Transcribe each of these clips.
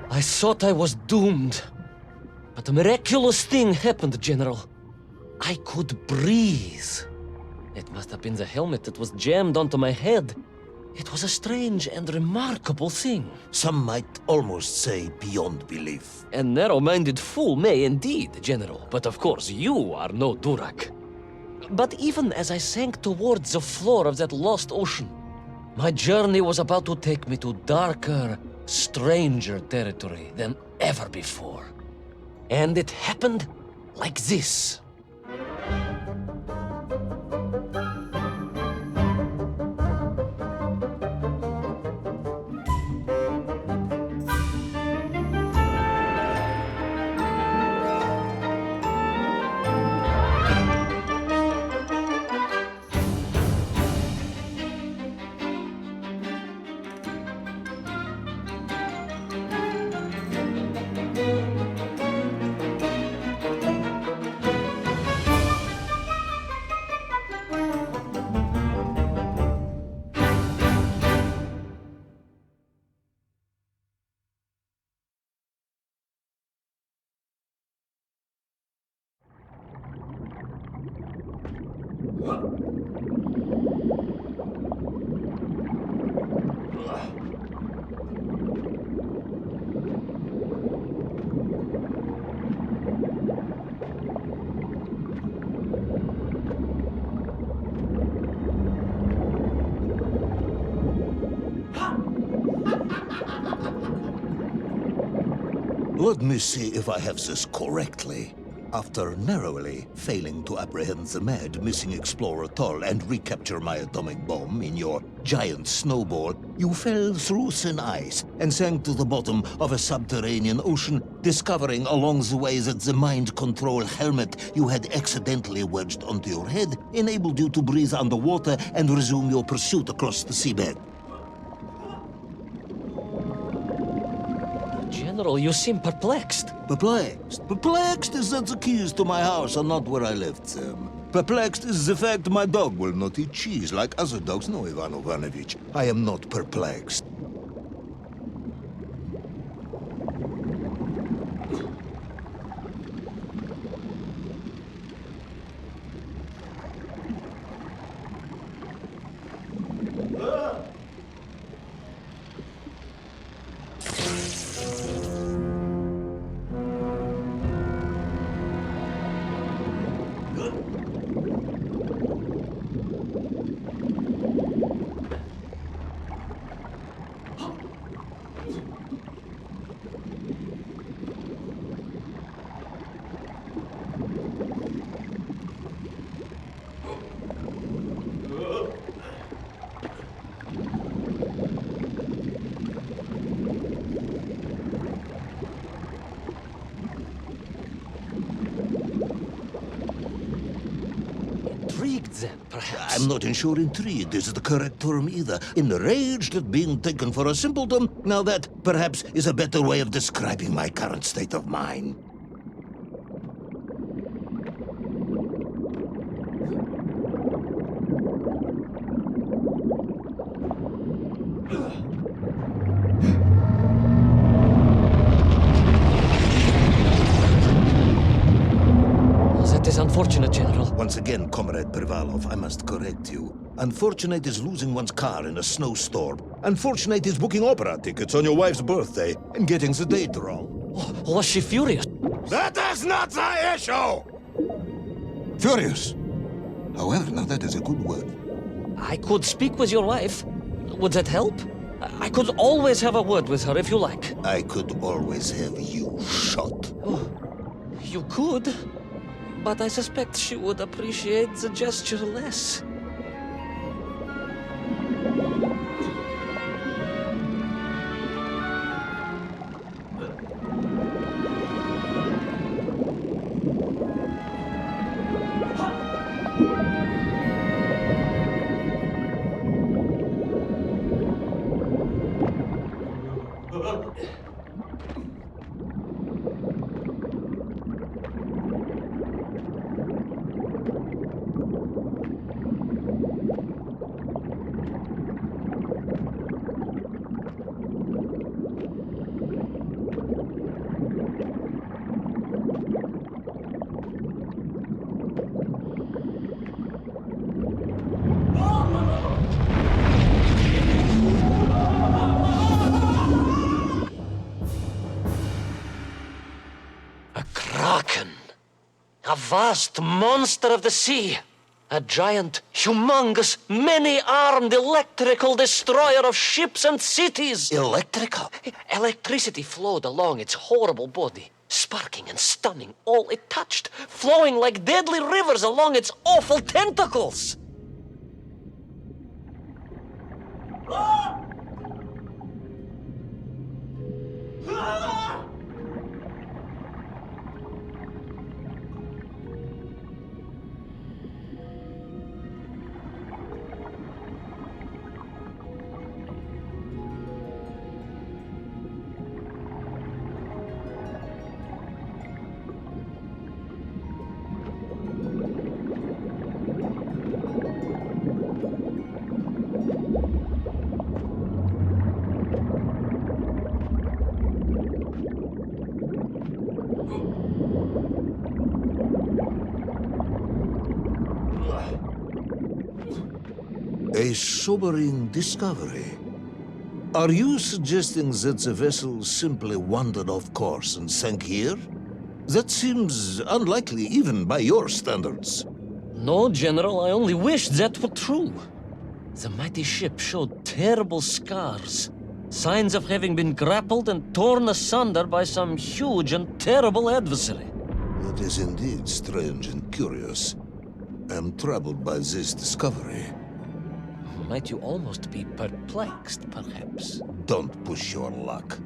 I thought I was doomed. But a miraculous thing happened, General. I could breathe. It must have been the helmet that was jammed onto my head. It was a strange and remarkable thing. Some might almost say beyond belief. A narrow-minded fool may indeed, General, but of course you are no Durak. But even as I sank towards the floor of that lost ocean, my journey was about to take me to darker, stranger territory than ever before. And it happened like this. Let me see if I have this correctly. After narrowly failing to apprehend the mad missing explorer Toll and recapture my atomic bomb in your giant snowball, you fell through thin ice and sank to the bottom of a subterranean ocean, discovering along the way that the mind control helmet you had accidentally wedged onto your head enabled you to breathe underwater and resume your pursuit across the seabed. General, you seem perplexed. Perplexed? Perplexed is that the keys to my house are not where I left them. Perplexed is the fact my dog will not eat cheese like other dogs. No, Ivan Ivanovich, I am not perplexed. Then, perhaps. I'm not sure intrigued is the correct term either. Enraged at being taken for a simpleton? Now that, perhaps, is a better way of describing my current state of mind. That is unfortunate, General. Once again, Comrade Privalov, I must correct you. Unfortunate is losing one's car in a snowstorm. Unfortunate is booking opera tickets on your wife's birthday and getting the date wrong. Oh, was she furious? That is not the issue! Furious. However, now that is a good word. I could speak with your wife. Would that help? I could always have a word with her if you like. I could always have you shot. Oh, you could. But I suspect she would appreciate the gesture less. vast monster of the sea. A giant, humongous, many-armed electrical destroyer of ships and cities. Electrical? Electricity flowed along its horrible body, sparking and stunning all it touched, flowing like deadly rivers along its awful tentacles. A sobering discovery. Are you suggesting that the vessel simply wandered off course and sank here? That seems unlikely even by your standards. No, General, I only wish that were true. The mighty ship showed terrible scars, signs of having been grappled and torn asunder by some huge and terrible adversary. It is indeed strange and curious. I am troubled by this discovery. Might you almost be perplexed, perhaps? Don't push your luck.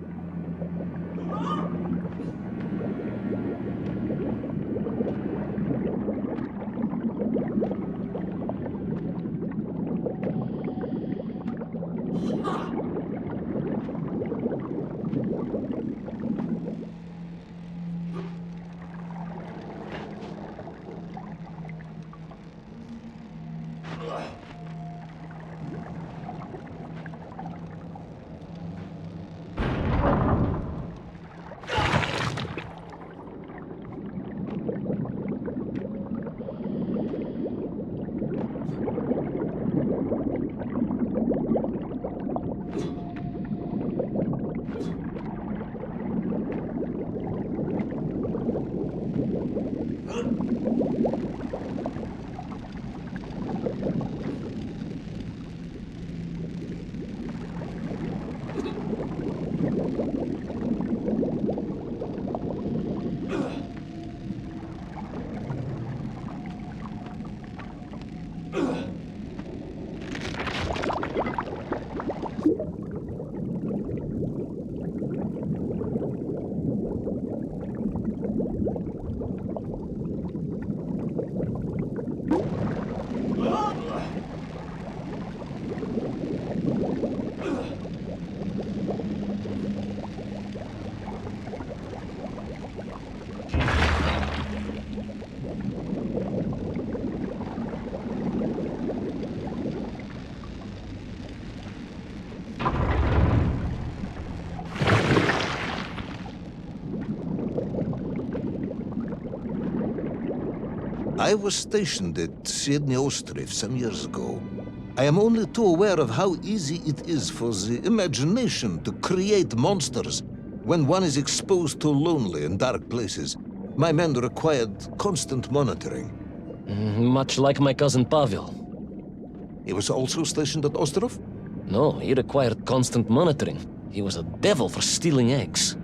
I was stationed at Sydney Ostrov some years ago. I am only too aware of how easy it is for the imagination to create monsters when one is exposed to lonely and dark places. My men required constant monitoring. Much like my cousin Pavel. He was also stationed at Ostrov? No, he required constant monitoring. He was a devil for stealing eggs.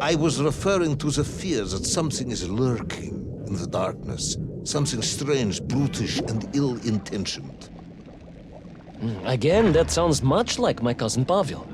I was referring to the fear that something is lurking in the darkness. Something strange, brutish, and ill-intentioned. Again, that sounds much like my cousin Pavel.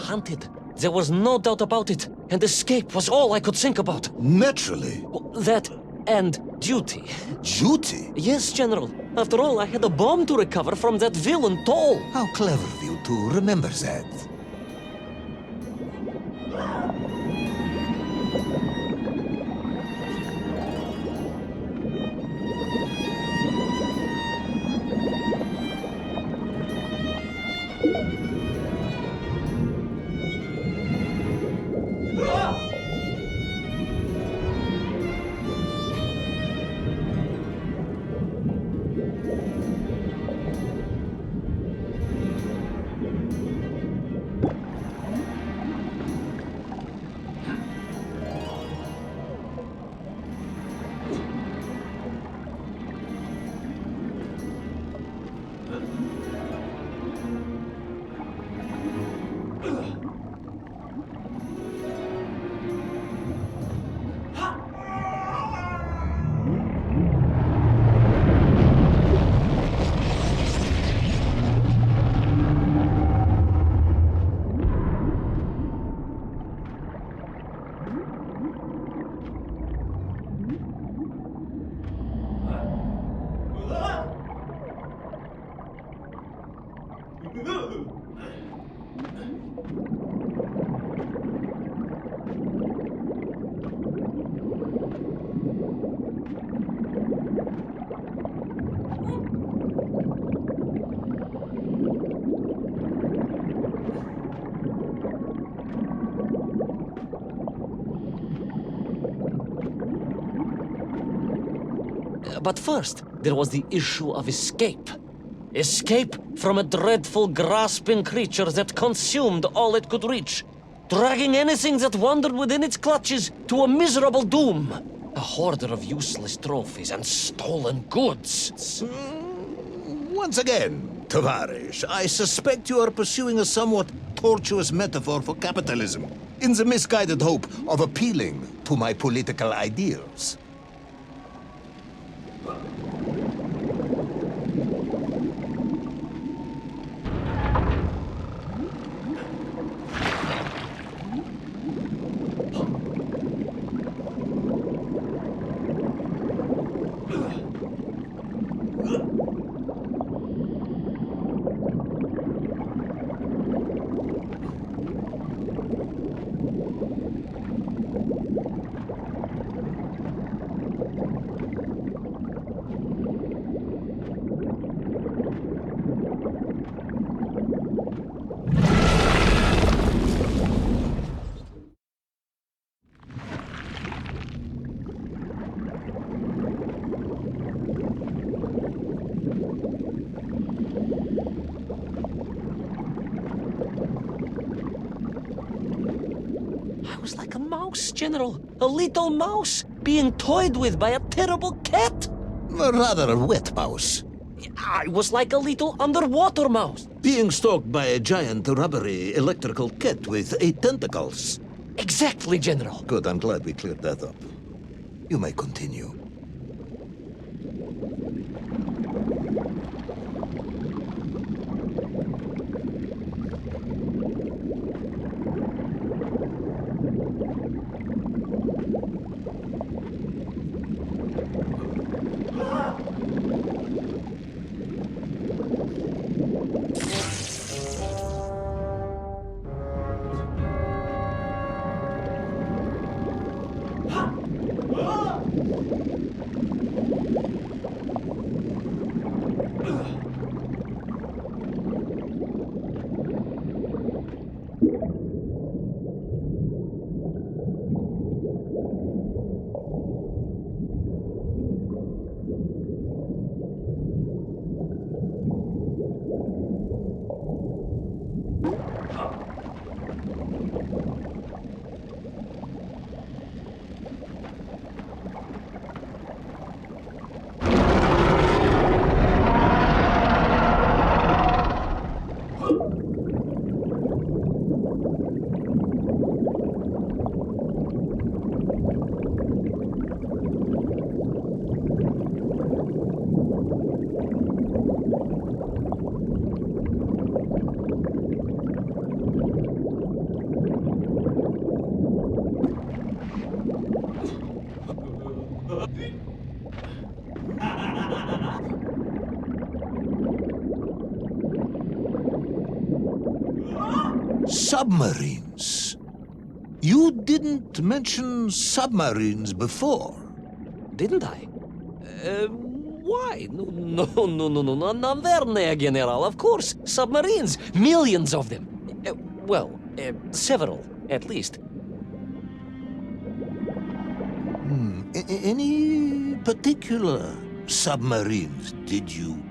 Hunted. There was no doubt about it, and escape was all I could think about. Naturally. That and duty. Duty? Yes, General. After all, I had a bomb to recover from that villain Toll. How clever of you to remember that. But first, there was the issue of escape. Escape from a dreadful, grasping creature that consumed all it could reach, dragging anything that wandered within its clutches to a miserable doom. A hoarder of useless trophies and stolen goods. Once again, Tavarish, I suspect you are pursuing a somewhat tortuous metaphor for capitalism, in the misguided hope of appealing to my political ideals. I was like a mouse, General. A little mouse being toyed with by a terrible cat. Rather a wet mouse. I was like a little underwater mouse. Being stalked by a giant rubbery electrical cat with 8 tentacles. Exactly, General. Good, I'm glad we cleared that up. You may continue. submarines. You didn't mention submarines before. Didn't I? Why? No, наверное, General, of course. Submarines, millions of them. Several, at least. Any particular submarines? Did you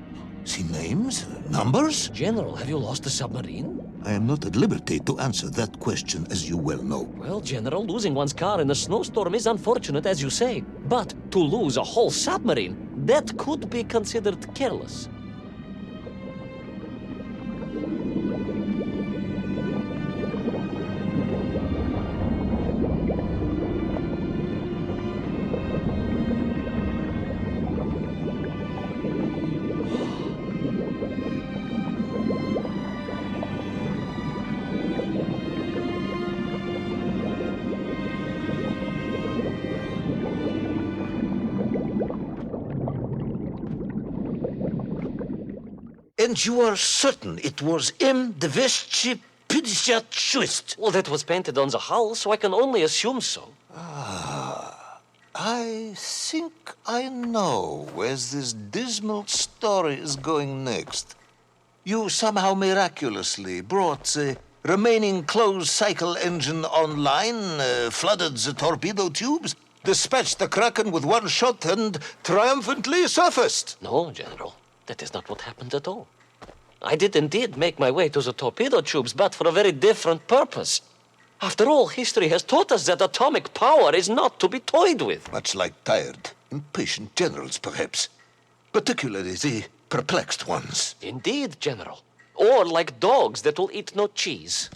see names, numbers? General, have you lost a submarine? I am not at liberty to answer that question, as you well know. Well, General, losing one's car in a snowstorm is unfortunate, as you say. But to lose a whole submarine, that could be considered careless. And you are certain it was M256? Well, that was painted on the hull, so I can only assume so. I think I know where this dismal story is going next. You somehow miraculously brought the remaining closed cycle engine online, flooded the torpedo tubes, dispatched the Kraken with one shot, and triumphantly surfaced. No, General, that is not what happened at all. I did indeed make my way to the torpedo tubes, but for a very different purpose. After all, history has taught us that atomic power is not to be toyed with. Much like tired, impatient generals, perhaps. Particularly the perplexed ones. Indeed, General. Or like dogs that will eat no cheese.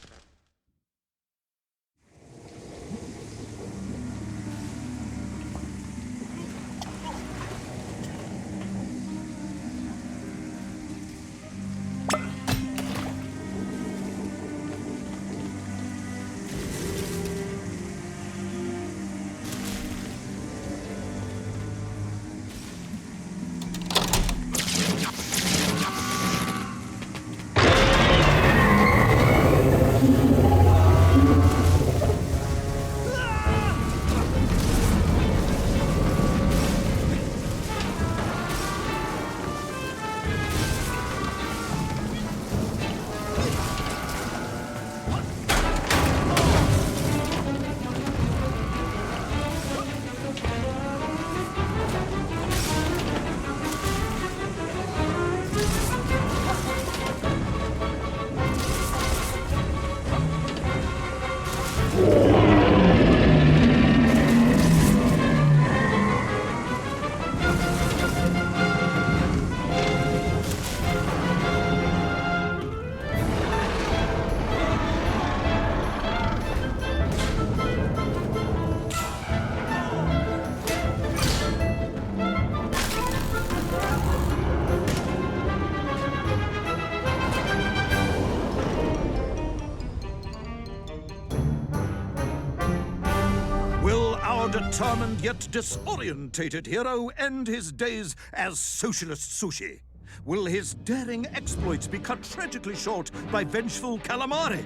Determined yet disorientated hero end his days as socialist sushi? Will his daring exploits be cut tragically short by vengeful calamari?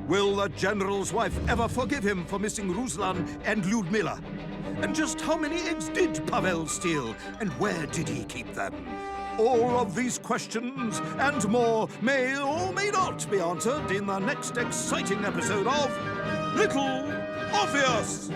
Will the general's wife ever forgive him for missing Ruslan and Lyudmila? And just how many eggs did Pavel steal, and where did he keep them? All of these questions and more may or may not be answered in the next exciting episode of Little Orpheus!